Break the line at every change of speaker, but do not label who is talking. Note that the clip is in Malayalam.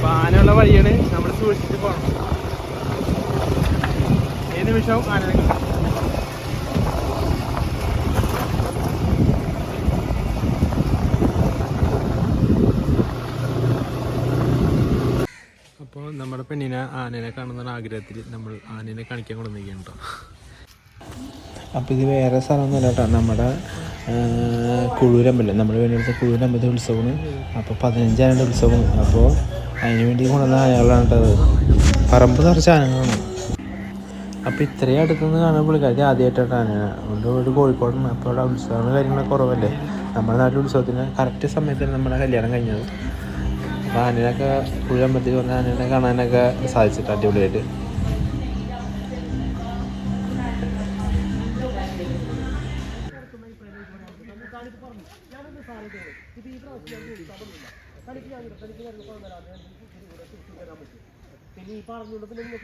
അപ്പോൾ ആനയുള്ള വഴിയാണ്, നമ്മൾ സൂക്ഷിച്ചിട്ട് പോകണം. ഏത് നിമിഷവും ആന കിട്ടും. അപ്പോൾ നമ്മുടെ പെണ്ണിനെ ആനേനെ കാണുന്ന ആഗ്രഹത്തിൽ നമ്മൾ ആനേനെ കാണിക്കാൻ കൊണ്ടുവന്നിരിക്കുകയാണ് കേട്ടോ. അപ്പോൾ ഇത് വേറെ സ്ഥലമൊന്നുമല്ല കേട്ടോ, നമ്മുടെ കുഴൂരമ്പലം, നമ്മുടെ വീടിനടുത്ത് കുഴൂരമ്പലത്തെ ഉത്സവമാണ്. അപ്പോൾ 15 ആനയുടെ ഉത്സവമാണ്. അപ്പോൾ അതിന് വേണ്ടി കൊണ്ടുവന്ന ആനകളാണ് കേട്ടത്. പറമ്പ് നിറച്ച ആനകളാണ്. അപ്പോൾ ഇത്രയും അടുത്തുനിന്ന് കാണാൻ പുള്ളിക്കാരി ആദ്യമായിട്ടാണ് ആന. അതുകൊണ്ട് ഒരു കോഴിക്കോടാണ്. അപ്പോൾ അവിടെ ഉത്സവങ്ങൾ കാര്യങ്ങളൊക്കെ കുറവല്ലേ. നമ്മുടെ നാട്ടിൽ ഉത്സവത്തിന് കറക്റ്റ് സമയത്താണ് നമ്മുടെ കല്യാണം കഴിഞ്ഞത്. അപ്പോൾ ആനയൊക്കെ കുഴൂരമ്പലത്തിൽ വന്ന ആനേനെ കാണാനൊക്കെ സാധിച്ചിട്ട് അടിപൊളിയായിട്ട്. പിന്നെ ഈ പറഞ്ഞുകൊണ്ട് പിന്നെ